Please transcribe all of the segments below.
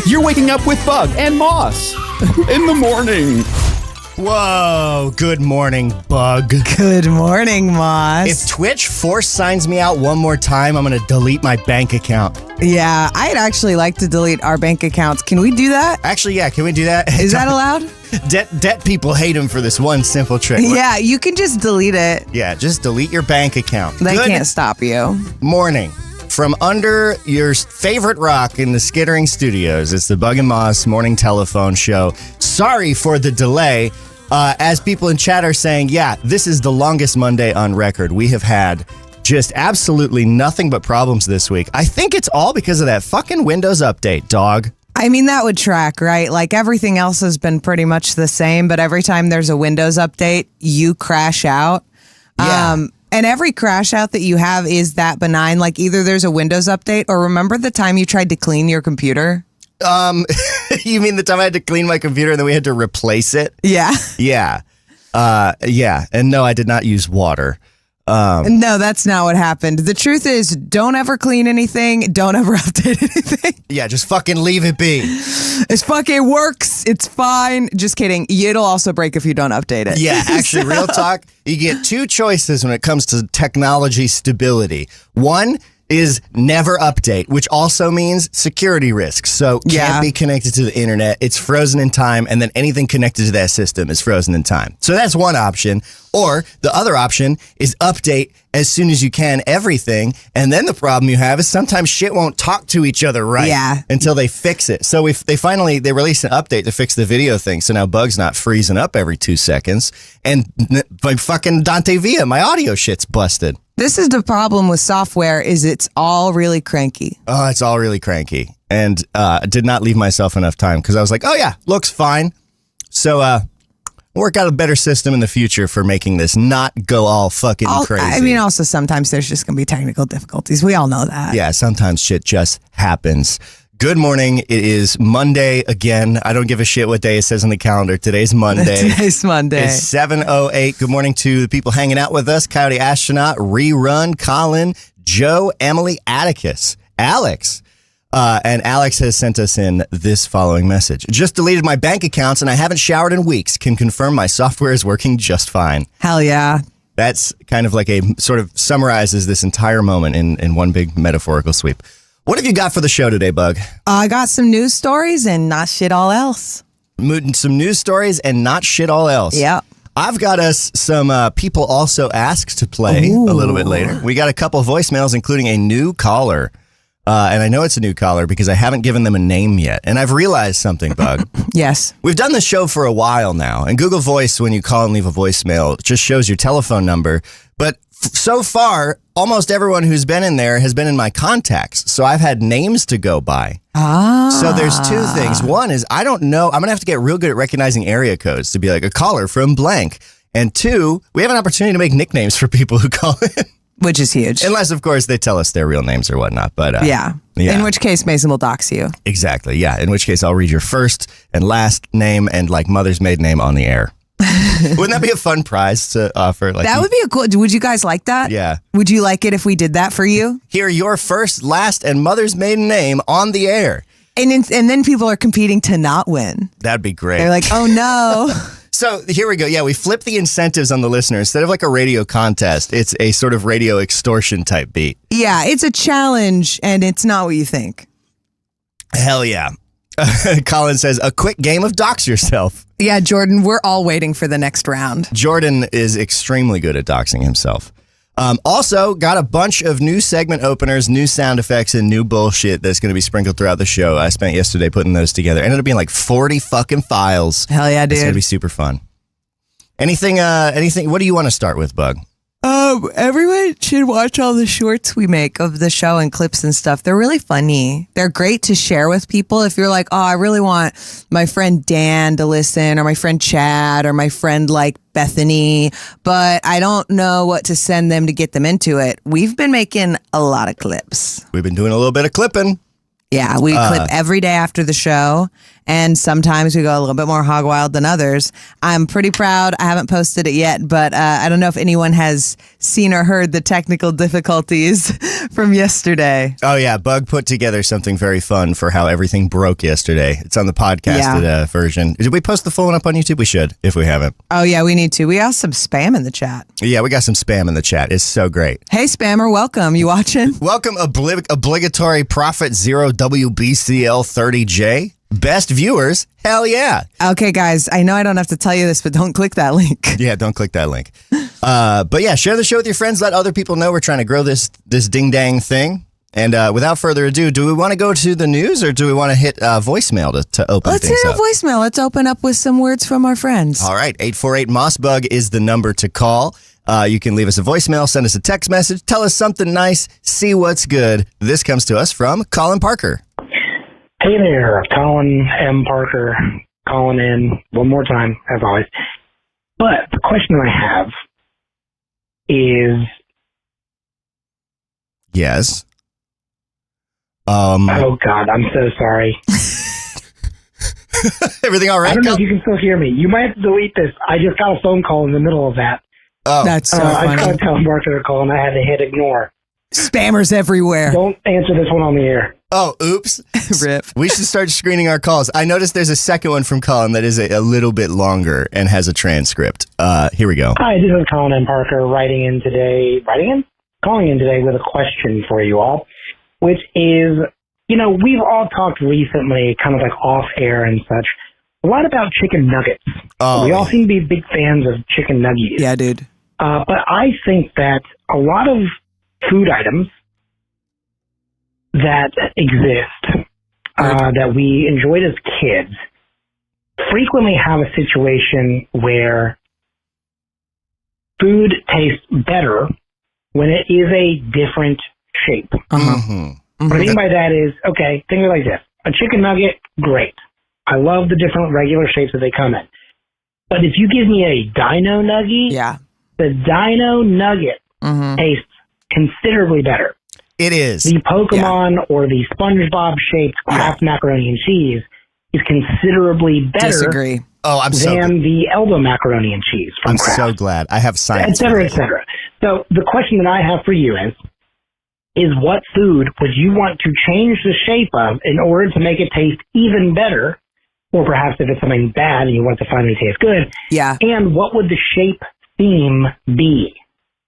You're waking up with Bug and Moss in the morning. Whoa, good morning, Bug. Good morning, Moss. If Twitch force signs me out one more time, I'm going to delete my bank account. Yeah, I'd actually like to delete our bank accounts. Can we do that? Actually, yeah, can we do that? Is that allowed? Debt people hate him for this one simple trick. Yeah, you can just delete it. Yeah, just delete your bank account. They Good can't stop you. morning. From under your favorite rock in the Skittering Studios, it's the Bug and Moss morning telephone show. Sorry for the delay. As people in chat are saying, yeah, this is the longest Monday on record. We have had just absolutely nothing but problems this week. I think it's all because of that fucking Windows update, dog. I mean, that would track, right? Like everything else has been pretty much the same, but every time there's a Windows update, you crash out. Yeah. And every crash out that you have is that benign. Like either there's a Windows update or remember the time you tried to clean your computer? You mean the time I had to clean my computer and then we had to replace it? Yeah. Yeah. Yeah. And no, I did not use water. No, that's not what happened. The truth is, don't ever clean anything. Don't ever update anything. Yeah, just fucking leave it be. It fucking works. It's fine. Just kidding. It'll also break if you don't update it. Yeah, actually, real talk, you get two choices when it comes to technology stability. One is never update, which also means security risks. So can't be connected to the internet. It's frozen in time, and then anything connected to that system is frozen in time. So that's one option. Or the other option is update as soon as you can everything, and then the problem you have is sometimes shit won't talk to each other right until they fix it. So if they released an update to fix the video thing, so now Bug's not freezing up every 2 seconds, and my fucking Dante Villa, my audio shit's busted. This is the problem with software is it's all really cranky. Oh, it's all really cranky. And I did not leave myself enough time because I was like, oh yeah, looks fine. So work out a better system in the future for making this not go all fucking crazy. I mean, also sometimes there's just going to be technical difficulties. We all know that. Yeah, sometimes shit just happens. Good morning. It is Monday again. I don't give a shit what day it says on the calendar. Today's Monday. Today's Monday. It's 7:08. Good morning to the people hanging out with us. Coyote Astronaut, Rerun, Colin, Joe, Emily, Atticus, Alex. And Alex has sent us in this following message. Just deleted my bank accounts and I haven't showered in weeks. Can confirm my software is working just fine. Hell yeah. That's kind of like a sort of summarizes this entire moment in one big metaphorical sweep. What have you got for the show today, Bug? I got some news stories and not shit all else. Some news stories and not shit all else. Yeah. I've got us some people also asked to play a little bit later. We got a couple voicemails, including a new caller. And I know it's a new caller because I haven't given them a name yet. And I've realized something, Bug. Yes. We've done this show for a while now. And Google Voice, when you call and leave a voicemail, just shows your telephone number. But so far, almost everyone who's been in there has been in my contacts. So I've had names to go by. So there's two things. One is, I don't know. I'm going to have to get real good at recognizing area codes to be like a caller from blank. And two, we have an opportunity to make nicknames for people who call in. Which is huge. Unless, of course, they tell us their real names or whatnot. But yeah. In which case, Mason will dox you. Exactly. Yeah. In which case, I'll read your first and last name and like mother's maiden name on the air. Wouldn't that be a fun prize to offer? Like, that would be a cool. Would you guys like that? Yeah. Would you like it if we did that for you? Hear your first, last, and mother's maiden name on the air. And then people are competing to not win. That'd be great. They're like, oh no. So here we go. Yeah, we flip the incentives on the listener. Instead of like a radio contest, it's a sort of radio extortion type beat. Yeah, it's a challenge and it's not what you think. Hell yeah. Colin says, a quick game of dox yourself. Yeah, Jordan, we're all waiting for the next round. Jordan is extremely good at doxing himself. Also, got a bunch of new segment openers, new sound effects, and new bullshit that's going to be sprinkled throughout the show. I spent yesterday putting those together. Ended up being like 40 fucking files. Hell yeah, dude. It's going to be super fun. Anything, what do you want to start with, Bug? Everyone should watch all the shorts we make of the show and clips and stuff. They're really funny. They're great to share with people. If you're like, oh, I really want my friend Dan to listen, or my friend Chad, or my friend like Bethany, but I don't know what to send them to get them into it. We've been making a lot of clips. We've been doing a little bit of clipping. Yeah, we clip every day after the show, and sometimes we go a little bit more hog wild than others. I'm pretty proud. I haven't posted it yet, but I don't know if anyone has seen or heard the technical difficulties from yesterday. Oh, yeah. Bug put together something very fun for how everything broke yesterday. It's on the podcasted version. Did we post the full one up on YouTube? We should, if we haven't. Oh, yeah, we need to. We have some spam in the chat. Yeah, we got some spam in the chat. It's so great. Hey, spammer, welcome. You watching? Welcome, obligatory Prophet 0 WBCL 30J. Best viewers, hell yeah. Okay, guys, I know I don't have to tell you this, but don't click that link. Yeah, don't click that link. But yeah, share the show with your friends. Let other people know we're trying to grow this ding-dang thing. And without further ado, do we want to go to the news or do we want to hit voicemail to open Let's things hit up? a voicemail. Let's open up with some words from our friends. All right, 848-MOSSBUG is the number to call. You can leave us a voicemail, send us a text message, tell us something nice, see what's good. This comes to us from Colin Parker. Hey there, Colin M. Parker calling in one more time, as always. But the question I have is... Yes? Oh, God, I'm so sorry. Everything all right? I don't know if you can still hear me. You might have to delete this. I just got a phone call in the middle of that. Oh, that's so I funny. got Colin Parker a call, and I had to hit ignore. Spammers everywhere. Don't answer this one on the air. Oh, oops. Rip. We should start screening our calls. I noticed there's a second one from Colin that is a little bit longer and has a transcript. Here we go. Hi, this is Colin M. Parker calling in today with a question for you all, which is, we've all talked recently, kind of like off air and such, a lot about chicken nuggets. Oh, we all seem to be big fans of chicken nuggies. Yeah, dude. But I think that a lot of food items that exist, that we enjoyed as kids, frequently have a situation where food tastes better when it is a different shape. What I mean by that is, okay, think of it like this. A chicken nugget, great. I love the different regular shapes that they come in. But if you give me a dino nugget, the dino nugget tastes considerably better. It is. The Pokemon or the SpongeBob shaped Kraft macaroni and cheese is considerably better Disagree. Oh, I'm than the Elba macaroni and cheese from Kraft. so glad. I have science. Et cetera, et cetera. So the question that I have for you is what food would you want to change the shape of in order to make it taste even better? Or perhaps if it's something bad and you want it to finally taste good. Yeah. And what would the shape theme be?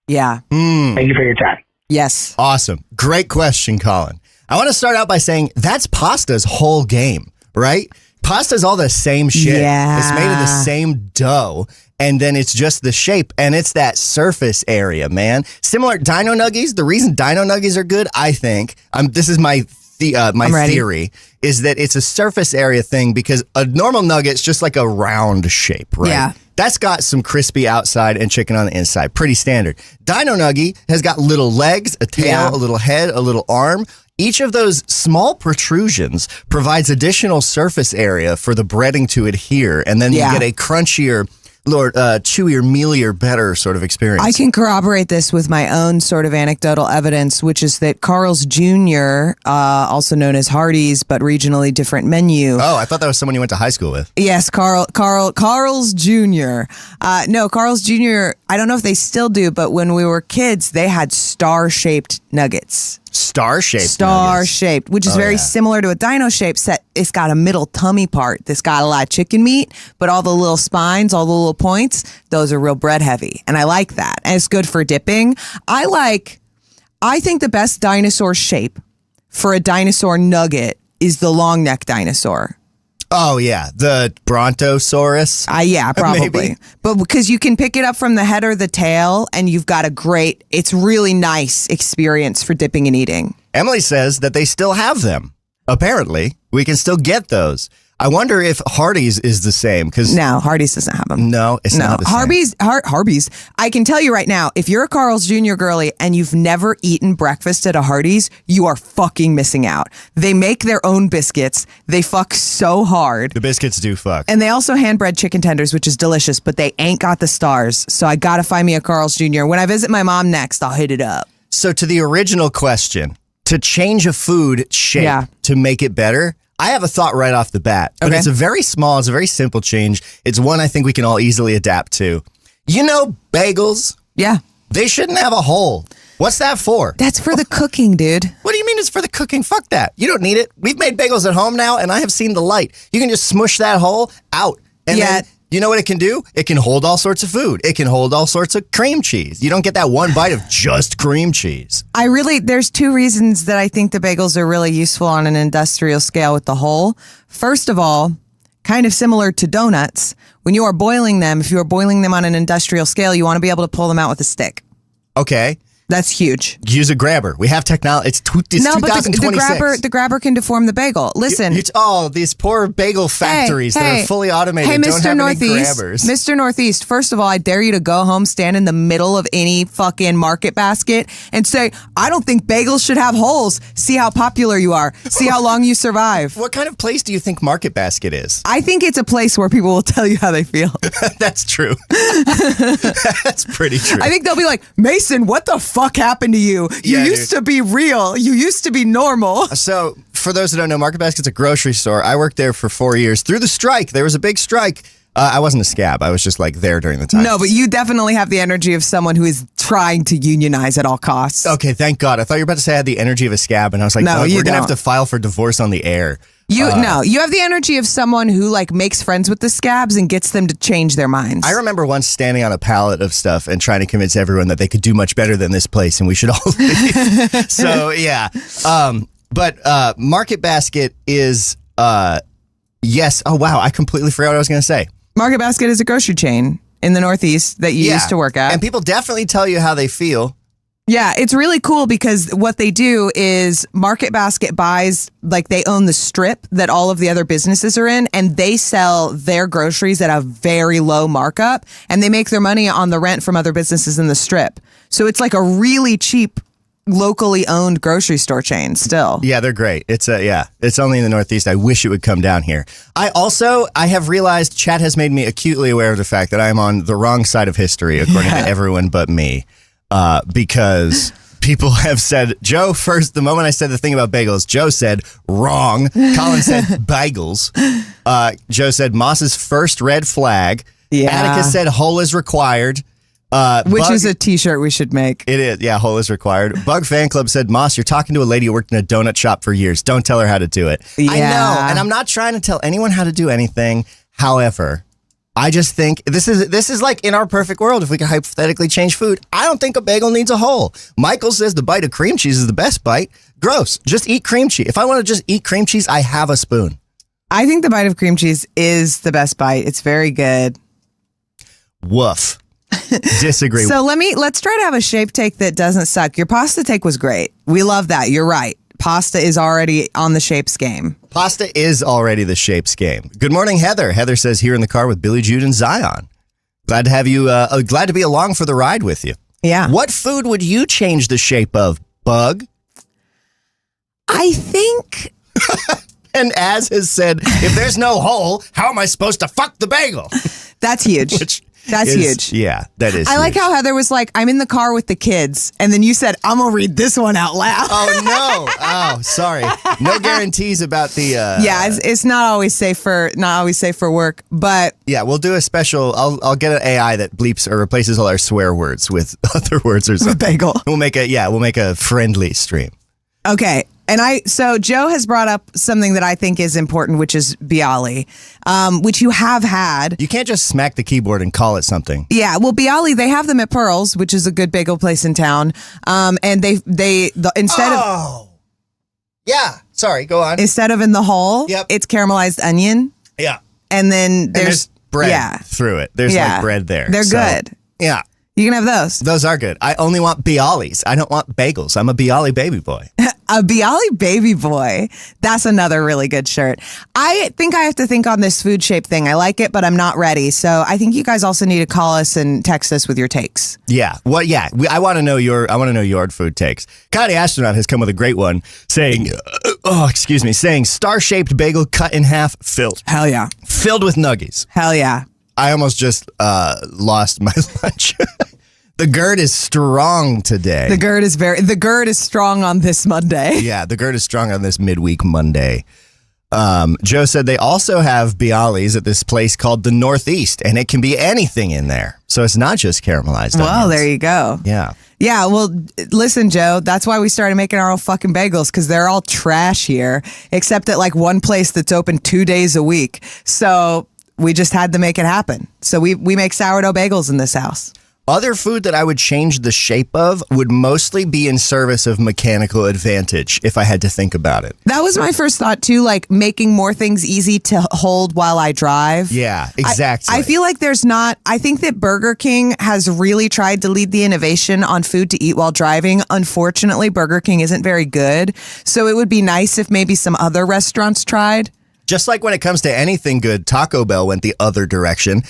Yeah. Thank you for your time. Yes. Awesome. Great question, Colin. I want to start out by saying that's pasta's whole game, right? Pasta's all the same shit. Yeah. It's made of the same dough, and then it's just the shape, and it's that surface area, man. Similar Dino Nuggies. The reason Dino Nuggies are good, I think, this is my theory, is that it's a surface area thing because a normal nugget's just like a round shape, right? Yeah. That's got some crispy outside and chicken on the inside. Pretty standard. Dino Nuggie has got little legs, a tail, a little head, a little arm. Each of those small protrusions provides additional surface area for the breading to adhere, and then you get a crunchier, chewier, mealier, better sort of experience. I can corroborate this with my own sort of anecdotal evidence, which is that Carl's Jr., also known as Hardee's, but regionally different menu. Oh, I thought that was someone you went to high school with. Yes, Carl's Jr. No, Carl's Jr., I don't know if they still do, but when we were kids, they had star-shaped nuggets. Star-shaped, which is very similar to a dino shape set. It's got a middle tummy part that's got a lot of chicken meat, but all the little spines, all the little points, those are real bread heavy. And I like that. And it's good for dipping. I think the best dinosaur shape for a dinosaur nugget is the long neck dinosaur. Oh, yeah. The Brontosaurus? Yeah, probably. Maybe. But because you can pick it up from the head or the tail, and you've got it's really nice experience for dipping and eating. Emily says that they still have them. Apparently, we can still get those. I wonder if Hardee's is the same. No, Hardee's doesn't have them. No, it's not the same. Hardee's. I can tell you right now, if you're a Carl's Jr. girly and you've never eaten breakfast at a Hardee's, you are fucking missing out. They make their own biscuits. They fuck so hard. The biscuits do fuck. And they also hand bread chicken tenders, which is delicious, but they ain't got the stars. So I gotta find me a Carl's Jr. When I visit my mom next, I'll hit it up. So to the original question, to change a food shape to make it better, I have a thought right off the bat. But it's a very simple change. It's one I think we can all easily adapt to. You know, bagels? Yeah. They shouldn't have a hole. What's that for? That's for the cooking, dude. What do you mean it's for the cooking? Fuck that. You don't need it. We've made bagels at home now, and I have seen the light. You can just smush that hole out. And then, you know what it can do? It can hold all sorts of food. It can hold all sorts of cream cheese. You don't get that one bite of just cream cheese. There's two reasons that I think the bagels are really useful on an industrial scale with the hole. First of all, kind of similar to donuts, when you are boiling them, if you are boiling them on an industrial scale, you want to be able to pull them out with a stick. Okay. That's huge. Use a grabber. We have technology. It's 2026. But the grabber can deform the bagel. Listen. These poor bagel factories that are fully automated don't have any grabbers. Mr. Northeast, first of all, I dare you to go home, stand in the middle of any fucking market basket and say, I don't think bagels should have holes. See how popular you are. See how long you survive. What kind of place do you think Market Basket is? I think it's a place where people will tell you how they feel. That's true. That's pretty true. I think they'll be like, Mason, what the fuck happened to you? You used to be real. You used to be normal. So, for those that don't know, Market Basket's a grocery store. I worked there for 4 years. Through the strike, there was a big strike. I wasn't a scab. I was just like there during the time. No, but you definitely have the energy of someone who is trying to unionize at all costs. Okay, thank God. I thought you were about to say I had the energy of a scab, and I was like, no, we're going to have to file for divorce on the air. You have the energy of someone who like makes friends with the scabs and gets them to change their minds. I remember once standing on a pallet of stuff and trying to convince everyone that they could do much better than this place and we should all leave. So yeah, but Market Basket is yes. Oh wow, I completely forgot what I was going to say. Market Basket is a grocery chain in the Northeast that you used to work at, and people definitely tell you how they feel. Yeah, it's really cool because what they do is Market Basket buys, like they own the strip that all of the other businesses are in, and they sell their groceries at a very low markup, and they make their money on the rent from other businesses in the strip. So it's like a really cheap, locally owned grocery store chain still. Yeah, they're great. It's only in the Northeast. I wish it would come down here. I have realized chat has made me acutely aware of the fact that I'm on the wrong side of history, according to everyone but me. Because people have said, Joe, first, the moment I said the thing about bagels, Joe said, wrong. Colin said, bagels. Joe said, Moss's first red flag. Yeah. Atticus said, hole is required. Which is a t-shirt we should make. It is. Yeah, hole is required. Bug Fan Club said, Moss, you're talking to a lady who worked in a donut shop for years. Don't tell her how to do it. Yeah. I know, and I'm not trying to tell anyone how to do anything. However, I just think this is like in our perfect world, if we could hypothetically change food, I don't think a bagel needs a hole. Michael says the bite of cream cheese is the best bite. Gross. Just eat cream cheese. If I want to just eat cream cheese, I have a spoon. I think the bite of cream cheese is the best bite. It's very good. Woof. Disagree. So let's try to have a shape take that doesn't suck. Your pasta take was great. We love that. You're right. Pasta is already on the shapes game. Pasta is already the shapes game. Good morning, Heather. Heather says, here in the car with Billy, Jude, and Zion. Glad to have you, glad to be along for the ride with you. Yeah. What food would you change the shape of, Bug? I think... And Az has said, if there's no hole, how am I supposed to fuck the bagel? That's huge. That's huge. Yeah, that is I like how Heather was like, I'm in the car with the kids. And then you said, I'm going to read this one out loud. Oh, no. Oh, sorry. No guarantees about the... yeah, it's not always safe for work, but... Yeah, we'll do a special... I'll get an AI that bleeps or replaces all our swear words with other words or something. Bagel. We'll make a friendly stream. Okay. And so Joe has brought up something that I think is important, which is Bialy, which you have had. You can't just smack the keyboard and call it something. Yeah, well, Bialy, they have them at Pearl's, which is a good bagel place in town. And instead of... Yeah, sorry, go on. Instead of in the hole, it's caramelized onion. Yeah. And then there's bread through it. There's like bread there. They're good. Yeah. You can have those. Those are good. I only want Bialys. I don't want bagels. I'm a Bialy baby boy. A Bialy baby boy. That's another really good shirt. I think I have to think on this food shape thing. I like it, but I'm not ready. So I think you guys also need to call us and text us with your takes. Yeah. Well, yeah. I want to know your food takes. Coyote Astronaut has come with a great one saying, saying star-shaped bagel cut in half, filled. Hell yeah. Filled with nuggies. Hell yeah. I almost just lost my lunch. The GERD is strong today. The GERD is strong on this Monday. Yeah, the GERD is strong on this midweek Monday. Joe said they also have Bialys at this place called the Northeast, and it can be anything in there. So it's not just caramelized Well, onions. there you go. Yeah. Yeah, well, listen, Joe, that's why we started making our own fucking bagels, because they're all trash here, except at like one place that's open 2 days a week. So we just had to make it happen. So we make sourdough bagels in this house. Other food that I would change the shape of would mostly be in service of mechanical advantage, if I had to think about it. That was my first thought, too, like making more things easy to hold while I drive. Yeah, exactly. I feel like I think that Burger King has really tried to lead the innovation on food to eat while driving. Unfortunately, Burger King isn't very good. So it would be nice if maybe some other restaurants tried. Just like when it comes to anything good, Taco Bell went the other direction.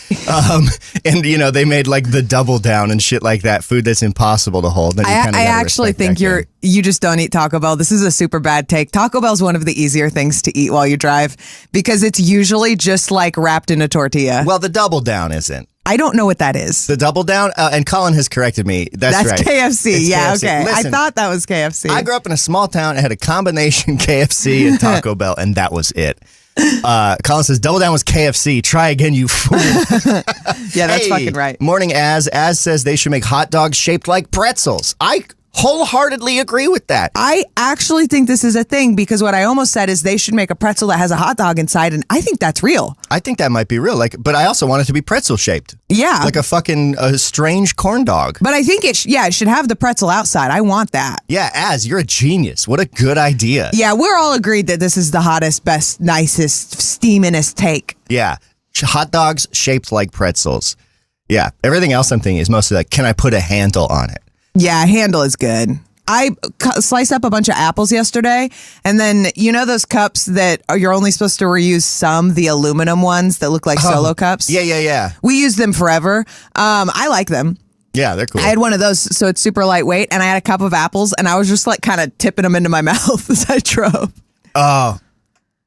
And, they made like the double down and shit like that, food that's impossible to hold. And I actually think you just don't eat Taco Bell. This is a super bad take. Taco Bell's one of the easier things to eat while you drive because it's usually just like wrapped in a tortilla. Well, the double down isn't. I don't know what that is. The double down, and Colin has corrected me. That's right. KFC. It's yeah, KFC. okay. Listen, I thought that was KFC. I grew up in a small town. It had a combination KFC and Taco Bell, and that was it. Colin says, double down was KFC. Try again, you fool. Yeah, that's fucking right. Morning Az says they should make hot dogs shaped like pretzels. I wholeheartedly agree with that. I actually think this is a thing because what I almost said is they should make a pretzel that has a hot dog inside, and I think that's real. I think that might be real. But I also want it to be pretzel shaped. Yeah. Like a fucking strange corn dog. But I think it should have the pretzel outside. I want that. Yeah, Az, you're a genius. What a good idea. Yeah, we're all agreed that this is the hottest, best, nicest, steamingest take. Yeah. Hot dogs shaped like pretzels. Yeah. Everything else I'm thinking is mostly like, can I put a handle on it? Yeah, handle is good. I sliced up a bunch of apples yesterday, and then those cups that you're only supposed to reuse some, the aluminum ones that look like solo cups? Yeah. We use them forever. I like them. Yeah, they're cool. I had one of those, so it's super lightweight, and I had a cup of apples, and I was just like kind of tipping them into my mouth as I drove. Oh.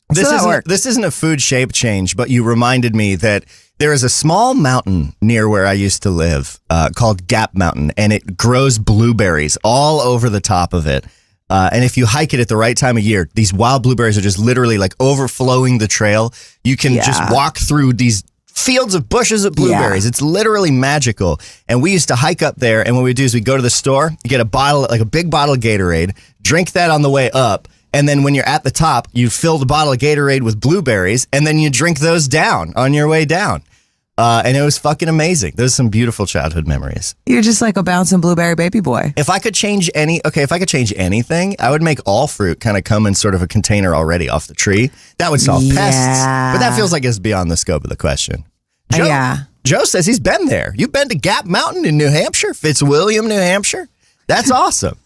This isn't a food shape change, but you reminded me that there is a small mountain near where I used to live called Gap Mountain, and it grows blueberries all over the top of it. And if you hike it at the right time of year, these wild blueberries are just literally like overflowing the trail. You can just walk through these fields of bushes of blueberries. Yeah. It's literally magical. And we used to hike up there, and what we do is we go to the store, you get a bottle, like a big bottle of Gatorade, drink that on the way up. And then when you're at the top, you fill the bottle of Gatorade with blueberries, and then you drink those down on your way down. And it was fucking amazing. Those are some beautiful childhood memories. You're just like a bouncing blueberry baby boy. If I could change anything, I would make all fruit kind of come in sort of a container already off the tree. That would solve pests. But that feels like it's beyond the scope of the question. Joe says he's been there. You've been to Gap Mountain in New Hampshire, Fitzwilliam, New Hampshire. That's awesome.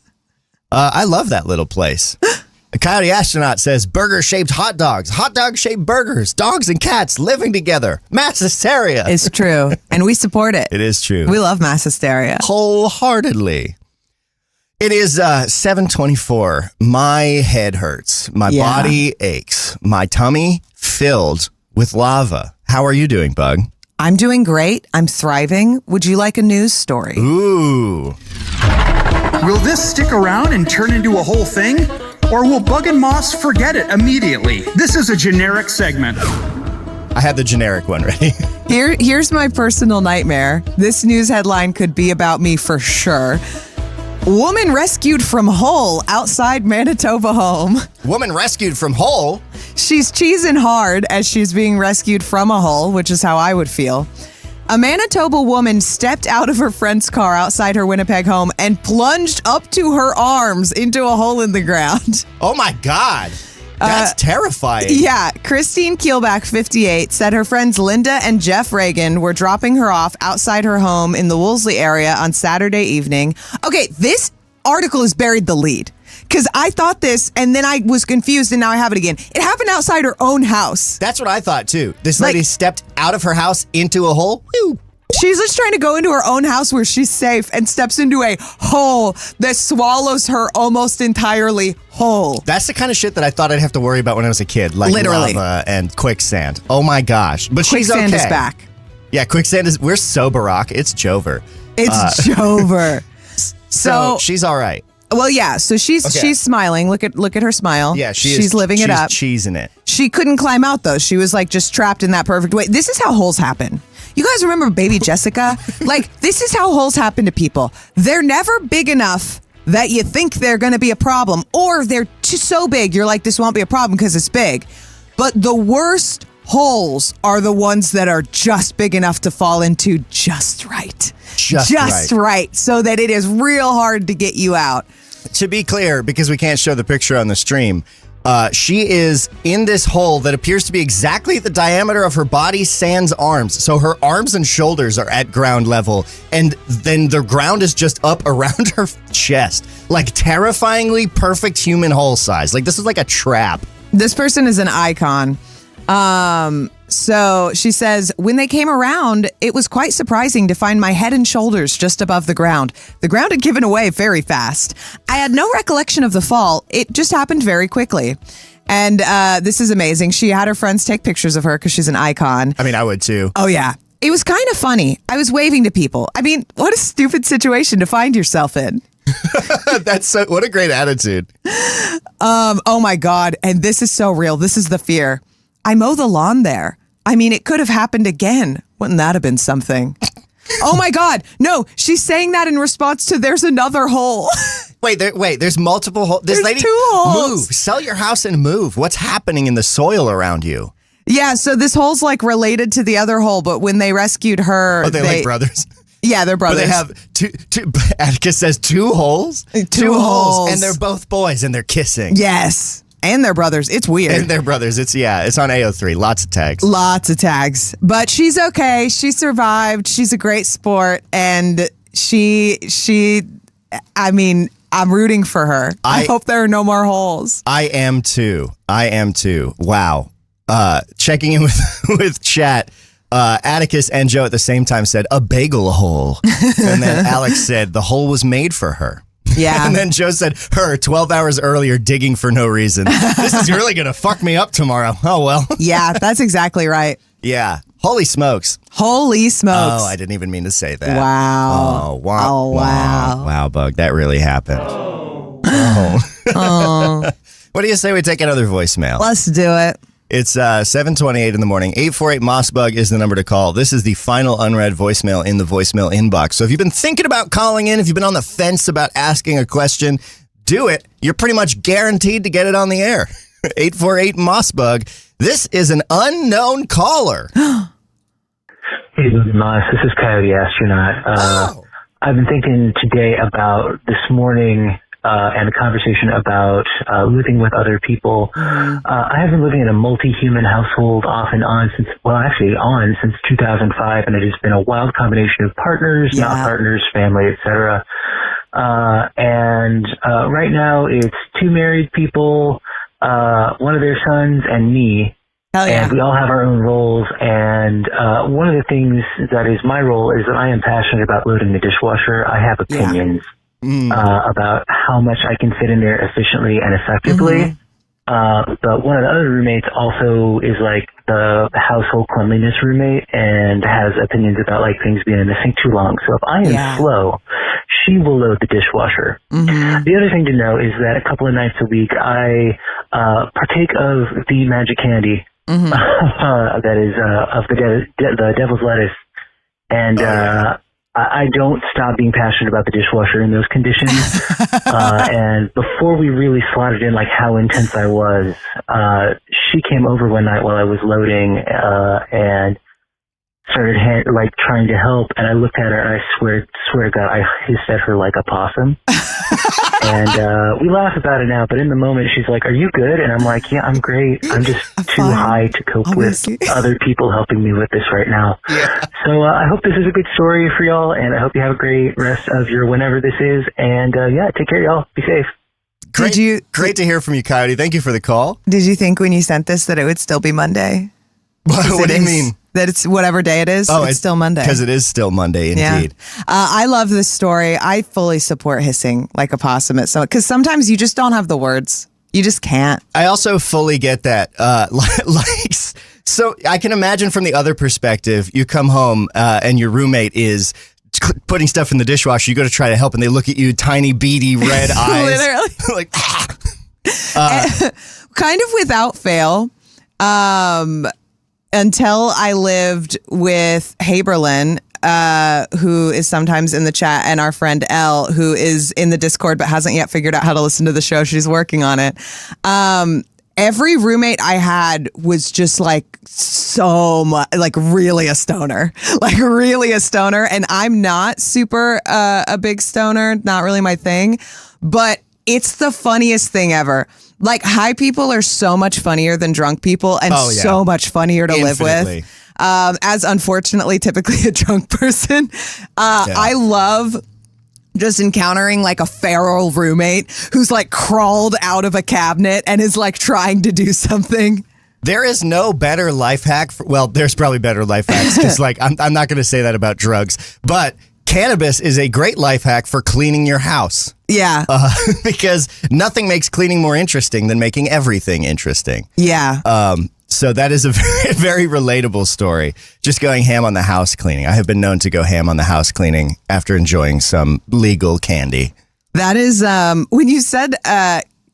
I love that little place. A Coyote Astronaut says, burger-shaped hot dogs, hot dog-shaped burgers, dogs and cats living together. Mass hysteria. It's true. And we support it. It is true. We love mass hysteria. Wholeheartedly. It is 7:24. My head hurts. My body aches. My tummy filled with lava. How are you doing, Bug? I'm doing great. I'm thriving. Would you like a news story? Ooh. Will this stick around and turn into a whole thing? Or will Bug and Moss forget it immediately? This is a generic segment. I had the generic one ready. Here's my personal nightmare. This news headline could be about me for sure. Woman rescued from hole outside Manitoba home. Woman rescued from hole? She's cheesing hard as she's being rescued from a hole, which is how I would feel. A Manitoba woman stepped out of her friend's car outside her Winnipeg home and plunged up to her arms into a hole in the ground. Oh my God. That's terrifying. Yeah. Christine Keelback, 58, said her friends Linda and Jeff Reagan were dropping her off outside her home in the Wolseley area on Saturday evening. Okay, this article has buried the lead. Because I thought this, and then I was confused, and now I have it again. It happened outside her own house. That's what I thought, too. This lady stepped out of her house into a hole. Whew. She's just trying to go into her own house where she's safe and steps into a hole that swallows her almost entirely whole. That's the kind of shit that I thought I'd have to worry about when I was a kid. Like literally. Lava and quicksand. Oh, my gosh. But she's okay. Quicksand is back. Yeah, quicksand is... We're so Barack. It's Jover. It's Jover. So she's all right. Well, yeah. So she's smiling. Look at her smile. Yeah, she's living it up. She's cheesing it. She couldn't climb out though. She was like just trapped in that perfect way. This is how holes happen. You guys remember baby Jessica? Like, this is how holes happen to people. They're never big enough that you think they're going to be a problem, or they're so big you're like, this won't be a problem because it's big. But the worst holes are the ones that are just big enough to fall into just right. Just right. So that it is real hard to get you out. To be clear, because we can't show the picture on the stream, she is in this hole that appears to be exactly the diameter of her body sans arms. So her arms and shoulders are at ground level, and then the ground is just up around her chest. Like, terrifyingly perfect human hole size. Like, this is like a trap. This person is an icon. So she says, when they came around, it was quite surprising to find my head and shoulders just above the ground. The ground had given away very fast. I had no recollection of the fall. It just happened very quickly. And this is amazing. She had her friends take pictures of her because she's an icon. I mean, I would too. Oh, yeah. It was kind of funny. I was waving to people. I mean, what a stupid situation to find yourself in. What a great attitude. Oh, my God. And this is so real. This is the fear. I mow the lawn there. I mean, it could have happened again. Wouldn't that have been something? Oh my God. No, she's saying that in response to there's another hole. Wait, there's multiple holes. There's two holes. Move. Sell your house and move. What's happening in the soil around you? Yeah, so this hole's like related to the other hole, but when they rescued her... Oh, they're like brothers? Yeah, they're brothers. But they have two Atticus says 2 holes? Two holes. And they're both boys and they're kissing. Yes. And they're brothers. It's weird. And they're brothers. It's on AO3. Lots of tags. Lots of tags. But she's okay. She survived. She's a great sport. And I mean, I'm rooting for her. I hope there are no more holes. I am too. Wow. Checking in with chat. Atticus and Joe at the same time said, a bagel hole. And then Alex said, the hole was made for her. Yeah. And then Joe said, her 12 hours earlier digging for no reason. This is really going to fuck me up tomorrow. Oh, well. Yeah, that's exactly right. Yeah. Holy smokes. Holy smokes. Oh, I didn't even mean to say that. Wow. Oh, wow. Wow. Wow, Bug. That really happened. Oh. What do you say we take another voicemail? Let's do it. It's 7:28 in the morning. 848-MOSS-BUG is the number to call. This is the final unread voicemail in the voicemail inbox. So if you've been thinking about calling in, if you've been on the fence about asking a question, do it. You're pretty much guaranteed to get it on the air. 848-MOSS-BUG. This is an unknown caller. Hey, Moss. This is Coyote Astronaut. I've been thinking today about this morning and a conversation about living with other people. I have been living in a multi-human household off and on since 2005, and it has been a wild combination of partners, not partners, family, etc. And right now it's 2 married people, one of their sons, and me. Hell yeah. And we all have our own roles, and one of the things that is my role is that I am passionate about loading the dishwasher. I have opinions about how much I can fit in there efficiently and effectively. But one of the other roommates also is like the household cleanliness roommate and has opinions about like things being in the sink too long. So if I am slow, she will load the dishwasher. The other thing to know is that a couple of nights a week I partake of the magic candy that is of the devil's lettuce, and I don't stop being passionate about the dishwasher in those conditions. And before we really slotted in like how intense I was, she came over one night while I was loading and started trying to help. And I looked at her and I swear to God, I hissed at her like a possum. And we laugh about it now, but in the moment she's like, "Are you good?" And I'm like, "Yeah, I'm great. I'm just too high to cope with other people helping me with this right now." So I hope this is a good story for y'all, and I hope you have a great rest of your whenever this is. And take care, y'all. Be safe. Great to hear from you, Coyote. Thank you for the call. Did you think when you sent this that it would still be Monday? What do you mean? That it's whatever day it is, it's still Monday. Because it is still Monday, indeed. Yeah. I love this story. I fully support hissing like a possum at some, because sometimes you just don't have the words. You just can't. I also fully get that. So I can imagine from the other perspective, you come home and your roommate is putting stuff in the dishwasher, you go to try to help and they look at you, tiny, beady, red eyes. Literally. Like, kind of without fail, until I lived with Haberlin, who is sometimes in the chat, and our friend Elle, who is in the Discord but hasn't yet figured out how to listen to the show. She's working on it. Every roommate I had was just like so much, like really a stoner, And I'm not super a big stoner, not really my thing, but it's the funniest thing ever. Like, high people are so much funnier than drunk people, and so much funnier to live with. As unfortunately, typically a drunk person. I love just encountering like a feral roommate who's like crawled out of a cabinet and is like trying to do something. There is no better life hack. There's probably better life hacks because like I'm not going to say that about drugs, but cannabis is a great life hack for cleaning your house. Yeah. Because nothing makes cleaning more interesting than making everything interesting. Yeah. So that is a very, very relatable story. Just going ham on the house cleaning. I have been known to go ham on the house cleaning after enjoying some legal candy. That is, when you said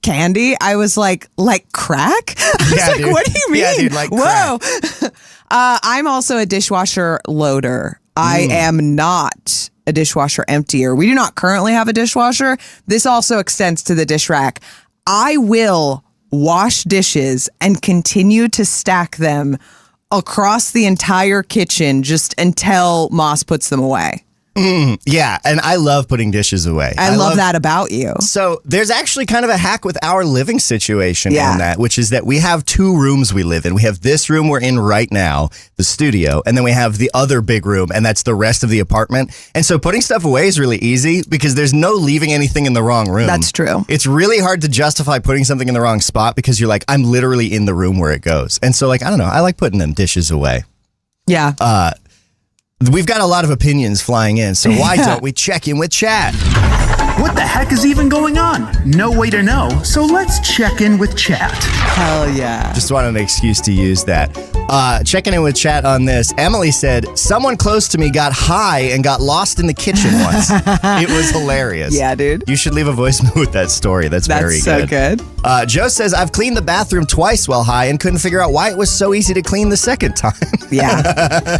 candy, I was like crack? I was like, dude. What do you mean? Yeah, dude, like whoa. Crack. I'm also a dishwasher loader. I am not a dishwasher emptier. We do not currently have a dishwasher. This also extends to the dish rack. I will wash dishes and continue to stack them across the entire kitchen just until Moss puts them away. Yeah, and I love putting dishes away. I love that about you. So there's actually kind of a hack with our living situation in that, which is that we have 2 rooms we live in. We have this room we're in right now, the studio, and then we have the other big room, and that's the rest of the apartment. And so putting stuff away is really easy because there's no leaving anything in the wrong room. That's true. It's really hard to justify putting something in the wrong spot because you're like, I'm literally in the room where it goes. And so like, I don't know, I like putting them dishes away. Yeah. We've got a lot of opinions flying in, so why don't we check in with chat? What the heck is even going on? No way to know, so let's check in with chat. Hell yeah. Just wanted an excuse to use that. Checking in with chat on this. Emily said, someone close to me got high and got lost in the kitchen once. It was hilarious. Yeah, dude. You should leave a voicemail with that story. That's very good. That's so good. Joe says, I've cleaned the bathroom twice while high and couldn't figure out why it was so easy to clean the second time. Yeah.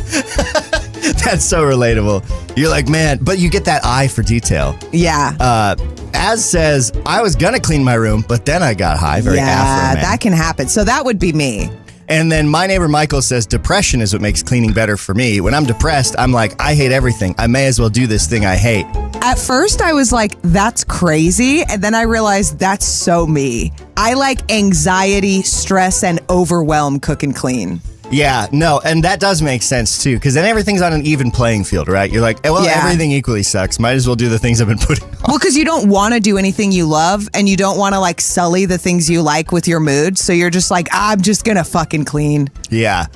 That's so relatable. You're like, man, but you get that eye for detail. Yeah. Az says, I was going to clean my room, but then I got high. Very Afro man. That can happen. So that would be me. And then my neighbor Michael says, depression is what makes cleaning better for me. When I'm depressed, I'm like, I hate everything. I may as well do this thing I hate. At first, I was like, that's crazy. And then I realized that's so me. I like anxiety, stress, and overwhelm cook and clean. Yeah, no, and that does make sense too, because then everything's on an even playing field, right? You're like, well, everything equally sucks. Might as well do the things I've been putting on. Well, because you don't want to do anything you love, and you don't want to like sully the things you like with your mood. So you're just like, I'm just gonna fucking clean. Yeah.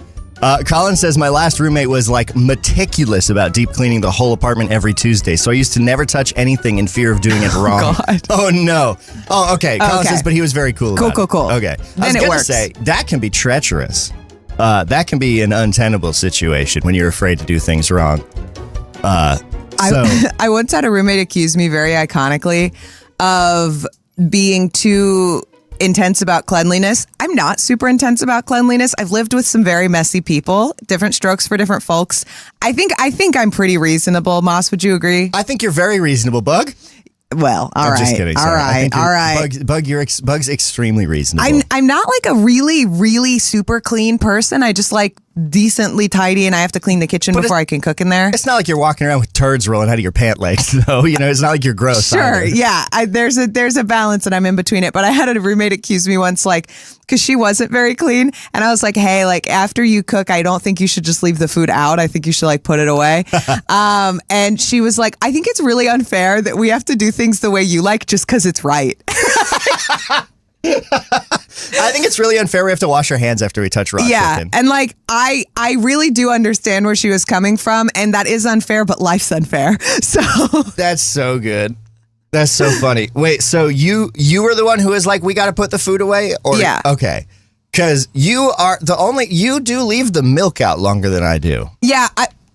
Colin says, my last roommate was like meticulous about deep cleaning the whole apartment every Tuesday. So I used to never touch anything in fear of doing it wrong. God. Oh, no. Oh, okay. Colin says, but he was very cool about it. Cool. Okay. Then I was it works. say, that can be treacherous. That can be an untenable situation when you're afraid to do things wrong. I once had a roommate accuse me very iconically of being too intense about cleanliness. I'm not super intense about cleanliness. I've lived with some very messy people, different strokes for different folks. I think I'm pretty reasonable. Moss, would you agree? I think you're very reasonable, Bug. Well, all right. Just kidding. All sorry. right. Bug's extremely reasonable. I'm not like a really, really super clean person. I just like decently tidy, and I have to clean the kitchen before I can cook in there. It's not like you're walking around with turds rolling out of your pant legs, though. You know, it's not like you're gross. Sure, either. yeah. There's a balance, and I'm in between it. But I had a roommate accuse me once, like, because she wasn't very clean, and I was like, hey, like after you cook, I don't think you should just leave the food out. I think you should like put it away. And she was like, I think it's really unfair that we have to do things the way you like just because it's right. I think it's really unfair we have to wash our hands after we touch raw chicken. And like I really do understand where she was coming from, and that is unfair, but life's unfair. So that's so good. That's so funny. Wait, so you were the one who was like, we got to put the food away? Or, yeah. Okay. Because you do leave the milk out longer than I do. Yeah.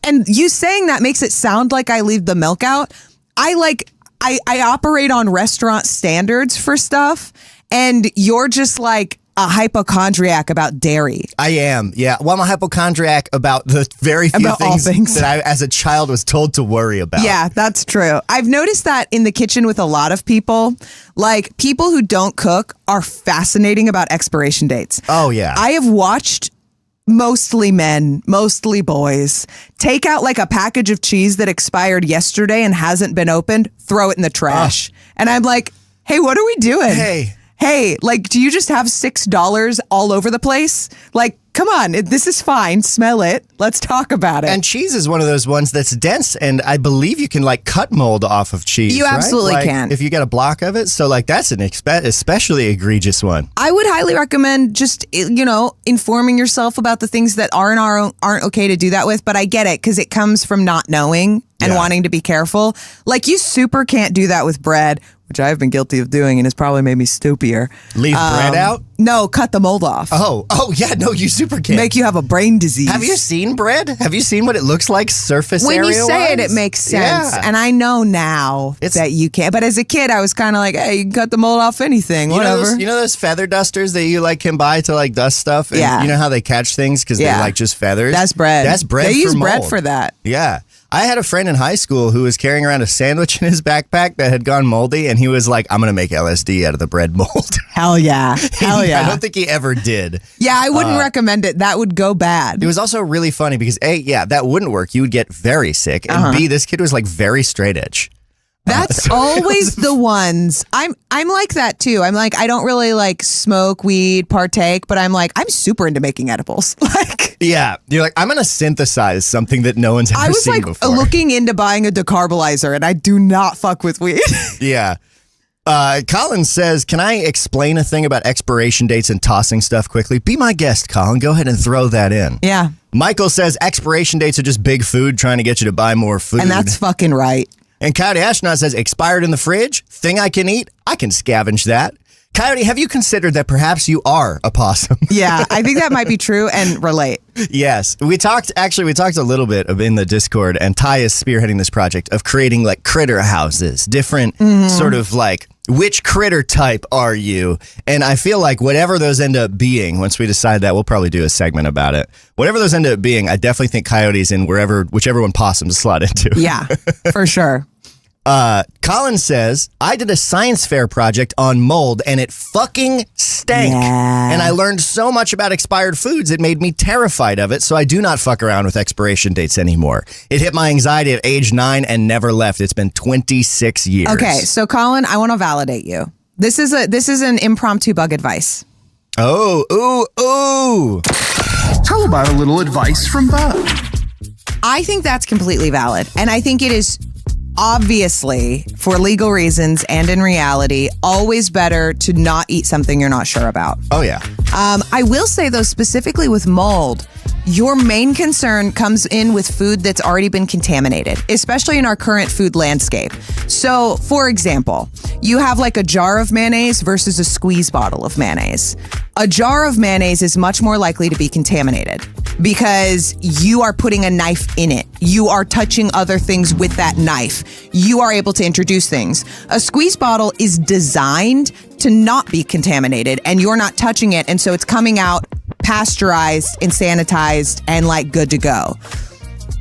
And you saying that makes it sound like I leave the milk out. I operate on restaurant standards for stuff, and you're just like a hypochondriac about dairy. I am, yeah. Well, I'm a hypochondriac about the very few things that I, as a child, was told to worry about. Yeah, that's true. I've noticed that in the kitchen with a lot of people. Like, people who don't cook are fascinating about expiration dates. Oh, yeah. I have watched mostly men, mostly boys, take out like a package of cheese that expired yesterday and hasn't been opened, throw it in the trash. And I'm like, hey, what are we doing? Hey, like, do you just have $6 all over the place? Like, come on, this is fine. Smell it. Let's talk about it. And cheese is one of those ones that's dense, and I believe you can like cut mold off of cheese. You absolutely right? can. If you get a block of it. So like that's an especially egregious one. I would highly recommend just, informing yourself about the things that aren't okay to do that with. But I get it because it comes from not knowing and wanting to be careful. Like, you super can't do that with bread, which I've been guilty of doing, and it's probably made me stoupier. Leave bread out? No, cut the mold off. Oh, yeah, no, you super can't. Make you have a brain disease. Have you seen bread? Have you seen what it looks like surface area? When you say it makes sense. Yeah. And I know now that you can't. But as a kid, I was kind of like, hey, you can cut the mold off anything, whatever. You know those feather dusters that you like can buy to like dust stuff? And you know how they catch things because they're like just feathers? That's bread. That's bread. They for use mold. bread for that. Yeah. I had a friend in high school who was carrying around a sandwich in his backpack that had gone moldy, and he was like, I'm going to make LSD out of the bread mold. Hell yeah. Hell yeah. I don't think he ever did. Yeah, I wouldn't recommend it. That would go bad. It was also really funny because A, that wouldn't work. You would get very sick. And B, this kid was like very straight edge. That's always the ones. I'm like that too. I'm like, I don't really like smoke weed, partake, but I'm like, I'm super into making edibles. Like, yeah, you're like, I'm gonna synthesize something that no one's ever seen before. I was like looking into buying a decarbolizer, and I do not fuck with weed. Yeah. Colin says, can I explain a thing about expiration dates and tossing stuff quickly? Be my guest, Colin. Go ahead and throw that in. Yeah. Michael says expiration dates are just big food trying to get you to buy more food. And that's fucking right. And Coyote Astronaut says, expired in the fridge? Thing I can eat? I can scavenge that. Coyote, have you considered that perhaps you are a possum? Yeah, I think that might be true and relate. Yes. We talked a little bit in the Discord, and Ty is spearheading this project of creating like critter houses, different sort of like, which critter type are you? And I feel like whatever those end up being, once we decide that, we'll probably do a segment about it. Whatever those end up being, I definitely think Coyote's in whichever one possums slot into. Yeah, for sure. Colin says, I did a science fair project on mold and it fucking stank. Yeah. And I learned so much about expired foods, it made me terrified of it, so I do not fuck around with expiration dates anymore. It hit my anxiety at age 9 and never left. It's been 26 years. Okay, so Colin, I want to validate you. This is an impromptu bug advice. Oh, ooh. How about a little advice from Bug? I think that's completely valid. And I think it is obviously, for legal reasons and in reality, always better to not eat something you're not sure about. Oh, yeah. I will say, though, specifically with mold, your main concern comes in with food that's already been contaminated, especially in our current food landscape. So, for example, you have like a jar of mayonnaise versus a squeeze bottle of mayonnaise. A jar of mayonnaise is much more likely to be contaminated because you are putting a knife in it. You are touching other things with that knife. You are able to introduce things. A squeeze bottle is designed to not be contaminated, and you're not touching it, and so it's coming out pasteurized and sanitized and like good to go.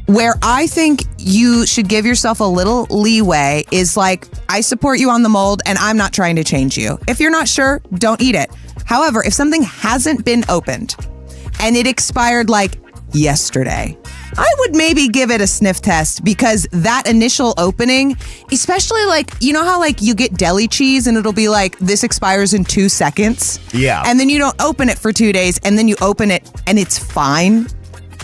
Where I think you should give yourself a little leeway is like, I support you on the mold and I'm not trying to change you. If you're not sure, don't eat it. However, if something hasn't been opened and it expired like yesterday, I would maybe give it a sniff test, because that initial opening, especially like, you know how like you get deli cheese and it'll be like, this expires in 2 seconds? Yeah. And then you don't open it for 2 days and then you open it and it's fine.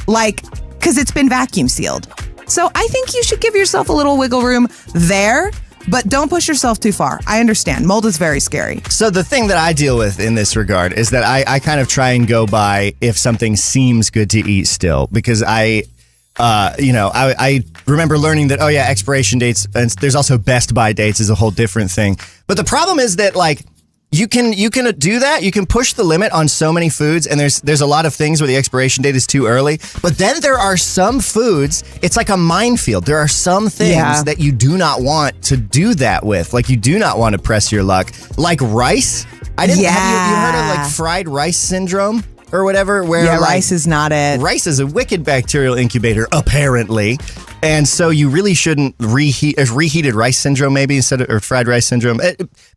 Like, because it's been vacuum sealed. So I think you should give yourself a little wiggle room there, but don't push yourself too far. I understand. Mold is very scary. So the thing that I deal with in this regard is that I kind of try and go by if something seems good to eat still, because I remember learning that, expiration dates, and there's also best by dates is a whole different thing. But the problem is that like, You can do that. You can push the limit on so many foods, and there's a lot of things where the expiration date is too early. But then there are some foods, it's like a minefield. There are some things that you do not want to do that with. Like you do not want to press your luck. Like rice. Have you heard of like fried rice syndrome or whatever? Where rice is not it. Rice is a wicked bacterial incubator, apparently. And so you really shouldn't reheated rice syndrome maybe instead of or fried rice syndrome.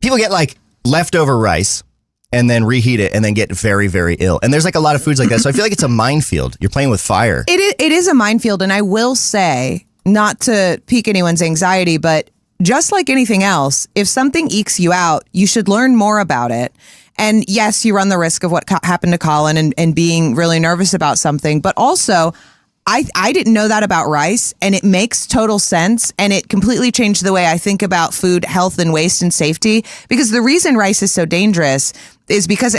People get like leftover rice and then reheat it and then get very, very ill. And there's like a lot of foods like that. So I feel like it's a minefield. You're playing with fire. It is a minefield. And I will say, not to pique anyone's anxiety, but just like anything else, if something ekes you out, you should learn more about it. And yes, you run the risk of what happened to Colin and being really nervous about something. But also, I didn't know that about rice, and it makes total sense, and it completely changed the way I think about food, health, and waste and safety, because the reason rice is so dangerous is because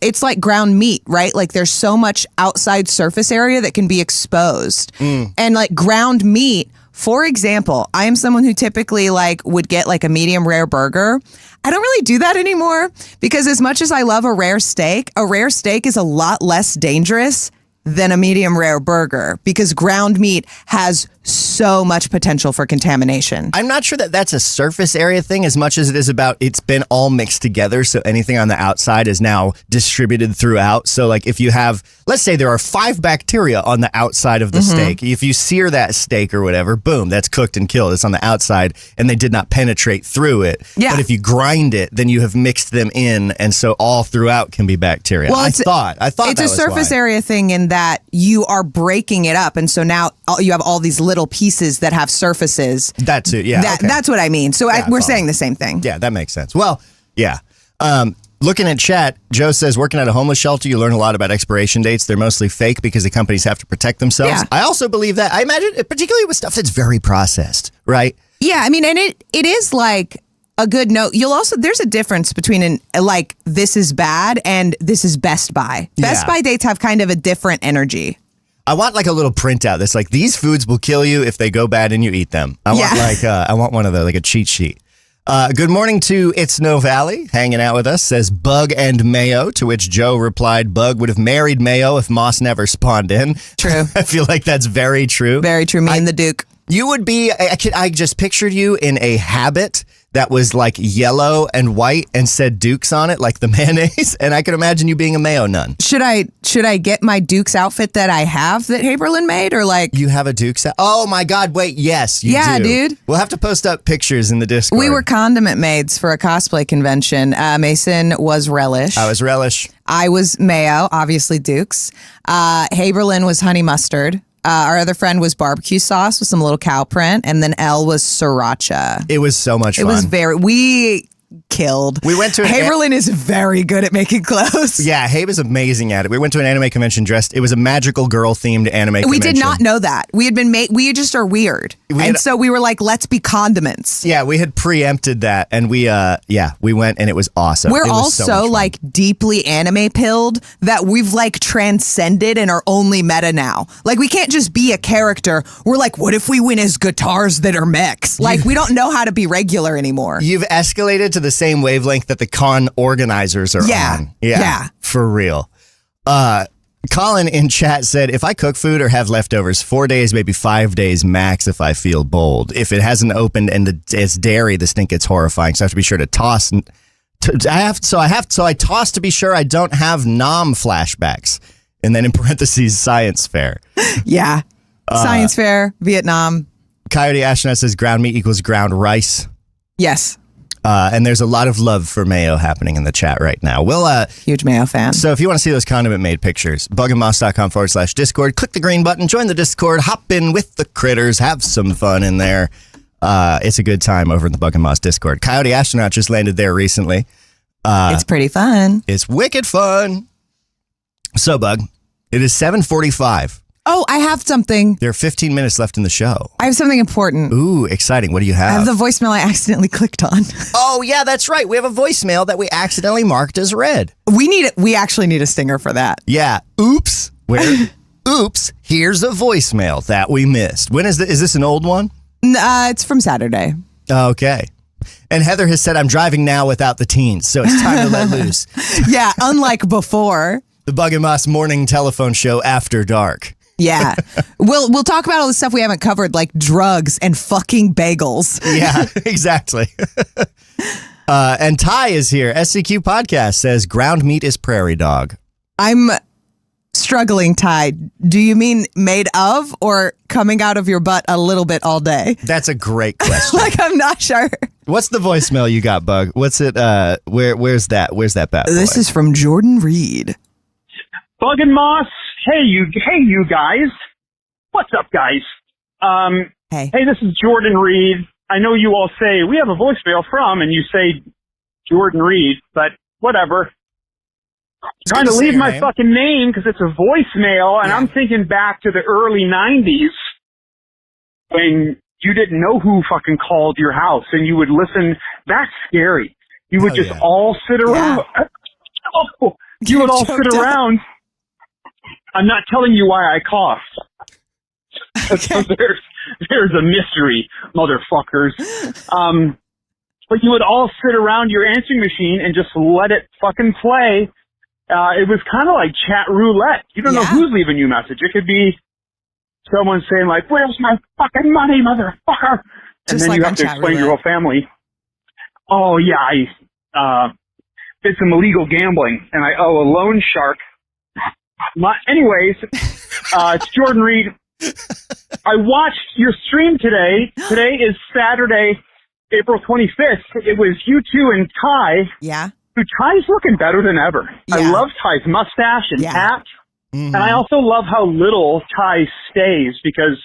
it's like ground meat, right? Like there's so much outside surface area that can be exposed. And like ground meat, for example, I am someone who typically would get like a medium rare burger. I don't really do that anymore because as much as I love a rare steak is a lot less dangerous than a medium rare burger because ground meat has so much potential for contamination. I'm not sure that that's a surface area thing as much as it is about it's been all mixed together. So anything on the outside is now distributed throughout. So like if you have, let's say there are 5 bacteria on the outside of the steak. If you sear that steak or whatever, boom, that's cooked and killed. It's on the outside and they did not penetrate through it. Yeah. But if you grind it, then you have mixed them in. And so all throughout can be bacteria. Well, I thought it's that a was surface why. area thing in that you are breaking it up. And so now you have all these little pieces that have surfaces. That's it. Yeah. Okay. That's what I mean. So we're saying the same thing. Yeah, that makes sense. Well, yeah. Looking at chat, Joe says, working at a homeless shelter, you learn a lot about expiration dates. They're mostly fake because the companies have to protect themselves. Yeah. I also believe that. I imagine, particularly with stuff that's very processed, right? Yeah, I mean, and it is like a good note. There's a difference between this is bad and this is Best Buy. Best Buy dates have kind of a different energy. I want like a little printout that's like, these foods will kill you if they go bad and you eat them. I want one of those, like a cheat sheet. Good morning to It's No Valley, hanging out with us, says Bug and Mayo, to which Joe replied, Bug would have married Mayo if Moss never spawned in. True. I feel like that's very true. Very true. Me and the Duke. You would be, I just pictured you in a habit that was like yellow and white and said Dukes on it, like the mayonnaise. And I could imagine you being a Mayo nun. Should I get my Dukes outfit that I have that Haberlin made, or like you have a Dukes? Oh my God! Wait, yes, you do. Dude. We'll have to post up pictures in the Discord. We were condiment maids for a cosplay convention. Mason was Relish. I was Relish. I was Mayo, obviously Dukes. Haberlin was Honey Mustard. Our other friend was barbecue sauce with some little cow print, and then Elle was sriracha. It was so much fun. It was we killed. We went to Haberlin is very good at making clothes. Yeah, Habe is amazing at it. We went to an anime convention dressed. It was a magical girl themed anime convention. We did not know that. We had been we just are weird. So we were like, let's be condiments. Yeah, we had preempted that, and we went, and it was awesome. We're also so like deeply anime pilled that we've like transcended and are only meta now. Like we can't just be a character. We're like, what if we win as guitars that are mechs? Like we don't know how to be regular anymore. You've escalated to the same wavelength that the con organizers are on. Yeah. For real. Colin in chat said, if I cook food or have leftovers, 4 days, maybe 5 days max if I feel bold. If it hasn't opened and it's dairy, the stink gets horrifying. So I have to be sure to toss. I toss to be sure I don't have nom flashbacks. And then in parentheses, science fair. Yeah. Science fair, Vietnam. Coyote Astronaut says ground meat equals ground rice. Yes. And there's a lot of love for Mayo happening in the chat right now. Huge Mayo fan. So if you want to see those condiment made pictures, bugandmoss.com/Discord. Click the green button, join the Discord, hop in with the critters, have some fun in there. It's a good time over in the Bug and Moss Discord. Coyote Astronaut just landed there recently. It's pretty fun. It's wicked fun. So, Bug, it is 7:45. Oh, I have something. There are 15 minutes left in the show. I have something important. Ooh, exciting. What do you have? I have the voicemail I accidentally clicked on. Oh, yeah, that's right. We have a voicemail that we accidentally marked as read. We actually need a stinger for that. Yeah. Oops. Where? Oops. Here's a voicemail that we missed. When is this an old one? It's from Saturday. Okay. And Heather has said, I'm driving now without the teens, so it's time to let loose. Yeah, unlike before. The Bug and Moss morning telephone show after dark. Yeah. We'll talk about all the stuff we haven't covered, like drugs and fucking bagels. Yeah, exactly. And Ty is here. SCQ Podcast says ground meat is prairie dog. I'm struggling, Ty. Do you mean made of or coming out of your butt a little bit all day? That's a great question. Like, I'm not sure. What's the voicemail you got, Bug? What's it? Where's that? Where's that bad boy? This is from Jordan Reed. Bug and Moss. Hey, you guys. What's up, guys? Hey, this is Jordan Reed. I know you all say we have a voicemail from, and you say Jordan Reed, but whatever. Trying to leave my fucking name because it's a voicemail, and I'm thinking back to the early 90s when you didn't know who fucking called your house, and you would listen. That's scary. You would all sit around. Yeah. You would all sit around. I'm not telling you why I coughed. Okay. So there's a mystery, motherfuckers. But you would all sit around your answering machine and just let it fucking play. It was kind of like chat roulette. You don't know who's leaving you a message. It could be someone saying like, "Where's my fucking money, motherfucker?" And then you have to explain your whole family. Oh yeah, I did some illegal gambling and I owe a loan shark. Anyways, it's Jordan Reed. I watched your stream today. Today is Saturday, April 25th. It was you two and Ty. Yeah. Ty's looking better than ever. Yeah. I love Ty's mustache and hat. Mm-hmm. And I also love how little Ty stays, because